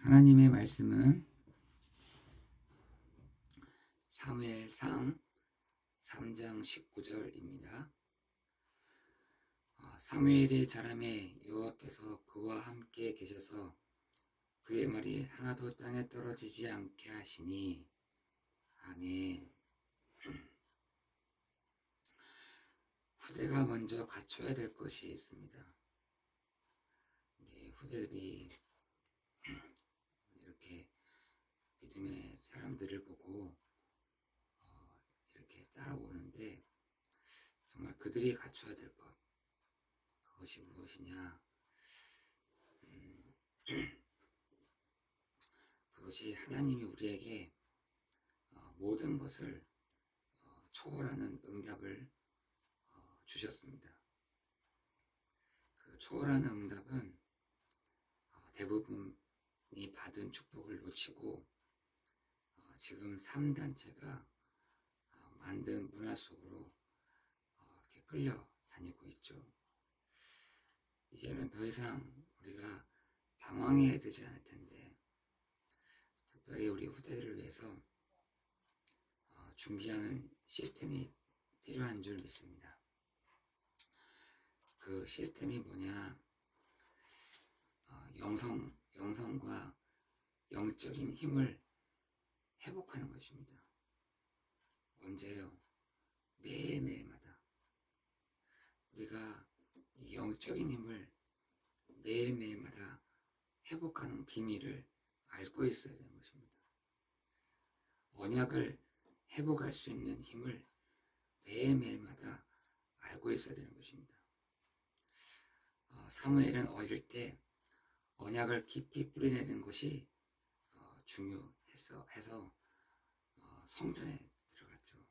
하나님의 말씀은 사무엘상 3장 19절입니다. 사무엘이 자라매 여호와께서 그와 함께 계셔서 그의 말이 하나도 땅에 떨어지지 않게 하시니. 아멘. 후대가 먼저 갖춰야 될 것이 있습니다. 우리 후대들이 이렇게 믿음의 사람들을 보고 이렇게 따라오는데 정말 그들이 갖춰야 될 것, 그것이 무엇이냐? 그것이 하나님이 우리에게 모든 것을 초월하는 응답을 주셨습니다. 그 초월하는 응답은 대부분이 받은 축복을 놓치고 지금 3단체가 만든 문화 속으로 이렇게 끌려다니고 있죠. 이제는 더 이상 우리가 방황해야 되지 않을 텐데, 특별히 우리 후대들을 위해서 준비하는 시스템이 필요한 줄 믿습니다. 그 시스템이 뭐냐? 영성과 영적인 힘을 회복하는 것입니다. 언제요? 매일매일마다. 우리가 이 영적인 힘을 매일매일마다 회복하는 비밀을 알고 있어야 되는 것입니다. 언약을 회복할 수 있는 힘을 매일매일마다 알고 있어야 되는 것입니다. 사무엘은 어릴 때 언약을 깊이 뿌리내는 것이 중요해서 성전에 들어갔죠.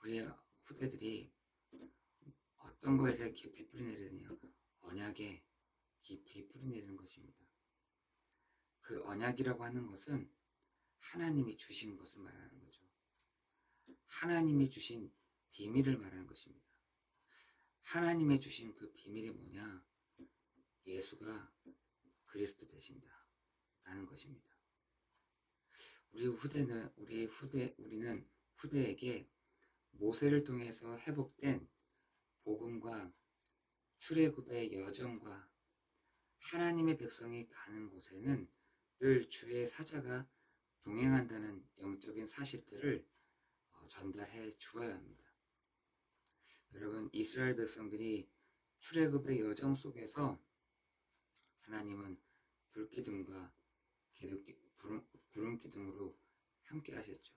우리 후대들이 어떤 것에 깊이 뿌리내리느냐? 언약에 깊이 뿌리내리는 것입니다. 그 언약이라고 하는 것은 하나님이 주신 것을 말하는 거죠. 하나님이 주신 비밀을 말하는 것입니다. 하나님의 주신 그 비밀이 뭐냐? 예수가 그리스도 되신다 라는 것입니다. 우리는 후대에게 모세를 통해서 회복된 복음과 출애굽의 여정과 하나님의 백성이 가는 곳에는 늘 주의 사자가 동행한다는 영적인 사실들을 전달해 주어야 합니다. 여러분, 이스라엘 백성들이 출애굽의 여정 속에서 하나님은 불기둥과 구름기둥으로 함께 하셨죠.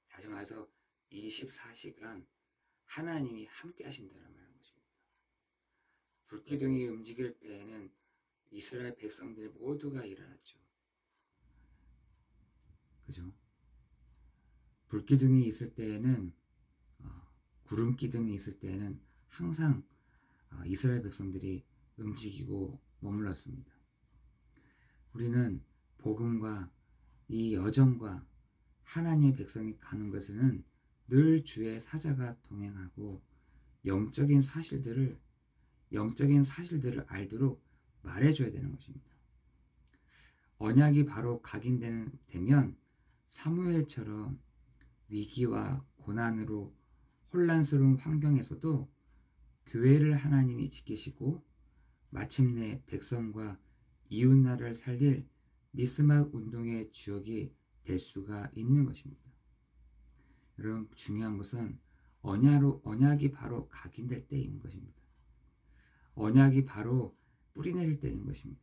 다시 말해서 24시간 하나님이 함께 하신다는 말인 것입니다. 불기둥이 움직일 때에는 이스라엘 백성들 모두가 일어났죠. 그죠? 불기둥이 있을 때에는 구름기둥이 있을 때에는 항상 이스라엘 백성들이 움직이고 머물렀습니다. 우리는 복음과 이 여정과 하나님의 백성이 가는 것에는 늘 주의 사자가 동행하고 영적인 사실들을 알도록 말해줘야 되는 것입니다. 언약이 바로 각인되면 사무엘처럼 위기와 고난으로 혼란스러운 환경에서도 교회를 하나님이 지키시고 마침내 백성과 이웃나라를 살릴 미스막 운동의 주역이 될 수가 있는 것입니다. 여러분, 중요한 것은 언약이 바로 각인될 때인 것입니다. 언약이 바로 뿌리내릴 때인 것입니다.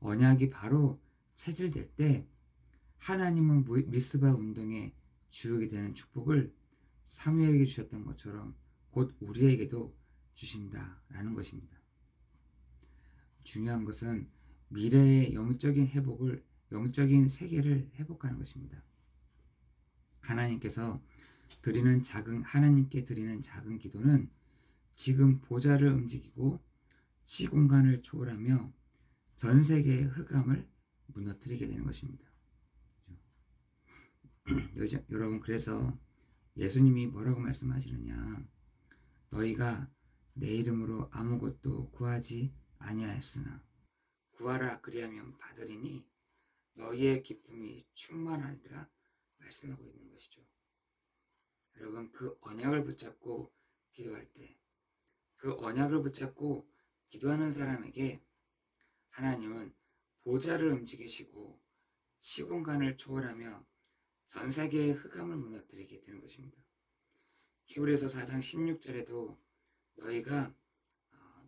언약이 바로 체질될 때 하나님은 미스바 운동의 주역이 되는 축복을 사무엘에게 주셨던 것처럼 곧 우리에게도 주신다라는 것입니다. 중요한 것은 미래의 영적인 세계를 회복하는 것입니다. 하나님께 드리는 작은 기도는 지금 보좌를 움직이고 시공간을 초월하며 전 세계의 흑암을 무너뜨리게 되는 것입니다. 여러분, 그래서 예수님이 뭐라고 말씀하시느냐? 너희가 내 이름으로 아무것도 구하지 아니하였으나 구하라 그리하면 받으리니 너희의 기쁨이 충만하리라 말씀하고 있는 것이죠. 여러분, 그 언약을 붙잡고 기도할 때, 그 언약을 붙잡고 기도하는 사람에게 하나님은 보좌를 움직이시고 시공간을 초월하며 전 세계의 흑암을 무너뜨리게 되는 것입니다. 히브리서 4장 16절에도 너희가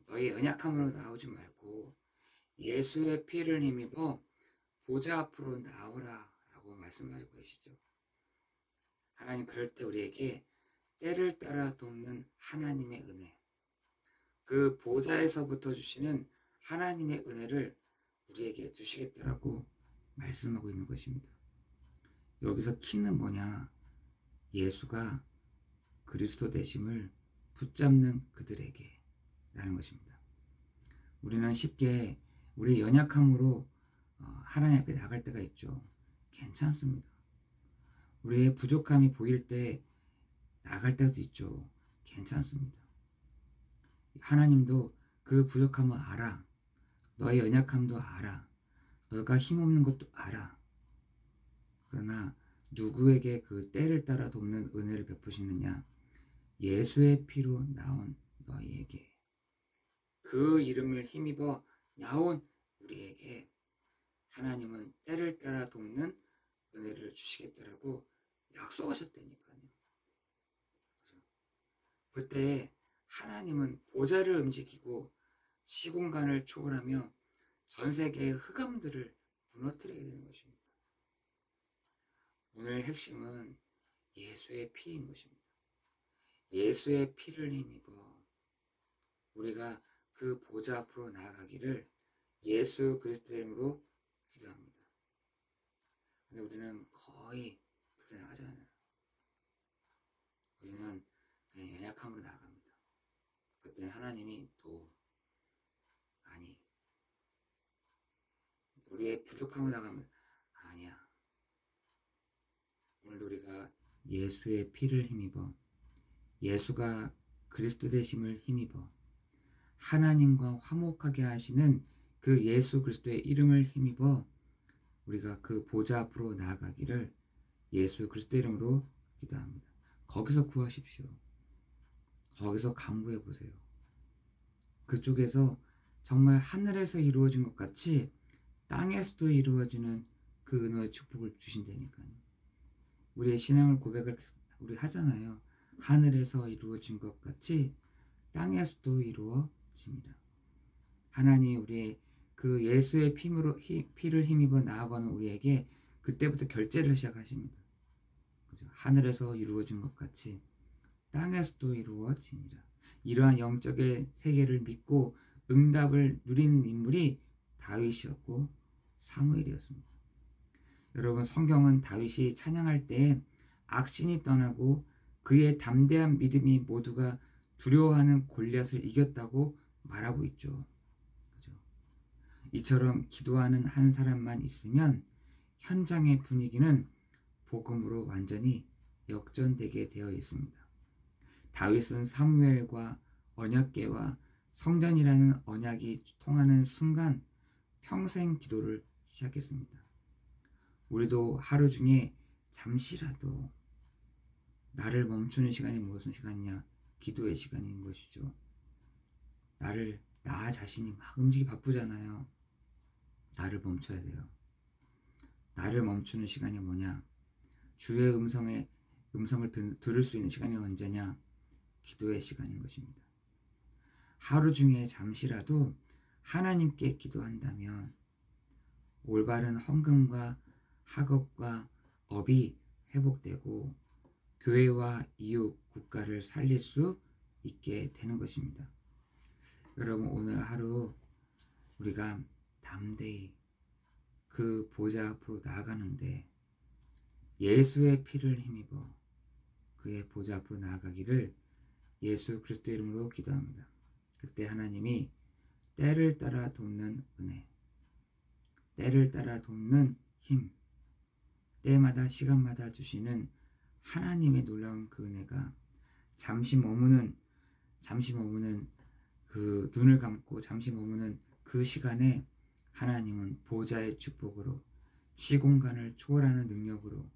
너희 연약함으로 나오지 말고 예수의 피를 힘입어 보좌 앞으로 나오라 라고 말씀하고 계시죠. 하나님 그럴 때 우리에게 때를 따라 돕는 하나님의 은혜, 그 보좌에서부터 주시는 하나님의 은혜를 우리에게 주시겠다라고 말씀하고 있는 것입니다. 여기서 키는 뭐냐? 예수가 그리스도 되심을 붙잡는 그들에게 라는 것입니다. 우리는 쉽게 우리 연약함으로 하나님 앞에 나갈 때가 있죠. 괜찮습니다. 우리의 부족함이 보일 때 나갈 때도 있죠. 괜찮습니다. 하나님도 그 부족함을 알아. 너의 연약함도 알아. 너가 힘없는 것도 알아. 그러나 누구에게 그 때를 따라 돕는 은혜를 베푸시느냐? 예수의 피로 나온 너희에게, 그 이름을 힘입어 나온 우리에게 하나님은 때를 따라 돕는 은혜를 주시겠다라고 약속하셨다니까요. 그때 하나님은 보좌를 움직이고 시공간을 초월하며 전 세계의 흑암들을 무너뜨리게 되는 것입니다. 오늘 핵심은 예수의 피인 것입니다. 예수의 피를 힘입어 우리가 그 보좌 앞으로 나아가기를 예수 그리스도의 이름으로 기도합니다. 근데 우리는 거의 그렇게 나가지 않아요. 우리는 그냥 연약함으로 나아갑니다. 그때는 하나님이 아니, 우리의 부족함으로 나가면 아니야. 오늘 우리가 예수의 피를 힘입어 예수가 그리스도 되심을 힘입어 하나님과 화목하게 하시는 그 예수 그리스도의 이름을 힘입어 우리가 그 보좌 앞으로 나아가기를 예수 그리스도 이름으로 기도합니다. 거기서 구하십시오. 거기서 간구해 보세요. 그쪽에서 정말 하늘에서 이루어진 것 같이 땅에서도 이루어지는 그 은혜의 축복을 주신다니까요. 우리의 신앙을 고백을 우리 하잖아요. 하늘에서 이루어진 것 같이 땅에서도 이루어집니다. 하나님이 우리의 그 예수의 피를 힘입어 나아가는 우리에게 그때부터 결제를 시작하십니다. 그죠? 하늘에서 이루어진 것 같이 땅에서도 이루어지니라. 이러한 영적의 세계를 믿고 응답을 누린 인물이 다윗이었고 사무엘이었습니다. 여러분, 성경은 다윗이 찬양할 때 악신이 떠나고 그의 담대한 믿음이 모두가 두려워하는 골리앗을 이겼다고 말하고 있죠. 그죠? 이처럼 기도하는 한 사람만 있으면 현장의 분위기는 복음으로 완전히 역전되게 되어 있습니다. 다윗은 사무엘과 언약궤와 성전이라는 언약이 통하는 순간 평생 기도를 시작했습니다. 우리도 하루 중에 잠시라도 나를 멈추는 시간이 무슨 시간이냐? 기도의 시간인 것이죠. 나 자신이 막 움직이 바쁘잖아요. 나를 멈춰야 돼요. 나를 멈추는 시간이 뭐냐? 주의 음성을 들을 수 있는 시간이 언제냐? 기도의 시간인 것입니다. 하루 중에 잠시라도 하나님께 기도한다면 올바른 헌금과 학업과 업이 회복되고 교회와 이웃, 국가를 살릴 수 있게 되는 것입니다. 여러분, 오늘 하루 우리가 담대히 그 보좌 앞으로 나아가는데 예수의 피를 힘입어 그의 보좌 앞으로 나아가기를 예수 그리스도 이름으로 기도합니다. 그때 하나님이 때를 따라 돕는 은혜, 때를 따라 돕는 힘, 때마다 시간마다 주시는 하나님의 놀라운 그 은혜가 잠시 머무는 그 눈을 감고 잠시 머무는 그 시간에 하나님은 보좌의 축복으로 시공간을 초월하는 능력으로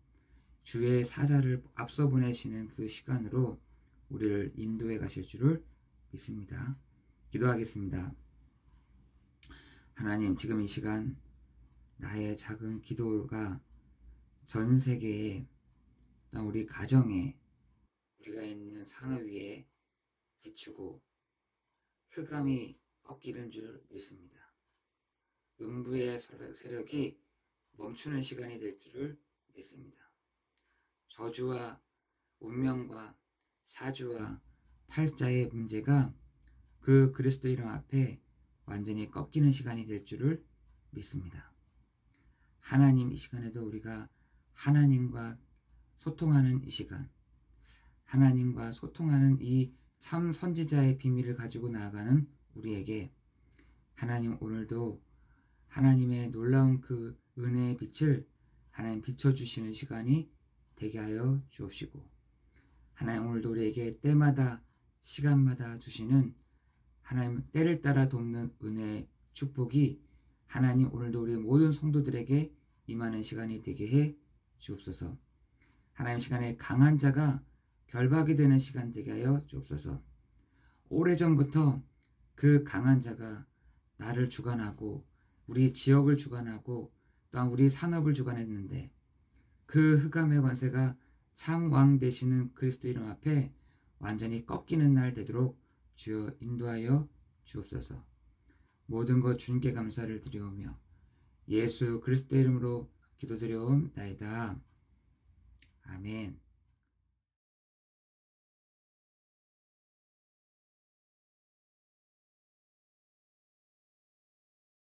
주의 사자를 앞서 보내시는 그 시간으로 우리를 인도해 가실 줄을 믿습니다. 기도하겠습니다. 하나님, 지금 이 시간 나의 작은 기도가 전 세계에, 우리 가정에, 우리가 있는 산업 위에 비추고 흑암이 꺾이는 줄 믿습니다. 음부의 세력이 멈추는 시간이 될 줄을 믿습니다. 저주와 운명과 사주와 팔자의 문제가 그 그리스도 이름 앞에 완전히 꺾이는 시간이 될 줄을 믿습니다. 하나님, 이 시간에도 우리가 하나님과 소통하는 이 시간, 하나님과 소통하는 이 참 선지자의 비밀을 가지고 나아가는 우리에게 하나님, 오늘도 하나님의 놀라운 그 은혜의 빛을 하나님 비춰주시는 시간이 되게 하여 주옵시고, 하나님, 오늘도 우리에게 때마다 시간마다 주시는 하나님 때를 따라 돕는 은혜의 축복이 하나님, 오늘도 우리 모든 성도들에게 임하는 시간이 되게 해 주옵소서. 하나님, 시간에 강한 자가 결박이 되는 시간 되게 하여 주옵소서. 오래전부터 그 강한 자가 나를 주관하고 우리 지역을 주관하고 또한 우리 산업을 주관했는데, 그 흑암의 권세가 참 왕 되시는 그리스도 이름 앞에 완전히 꺾이는 날 되도록 주여 인도하여 주옵소서. 모든 것 주님께 감사를 드려오며 예수 그리스도 이름으로 기도드려옵나이다. 아멘.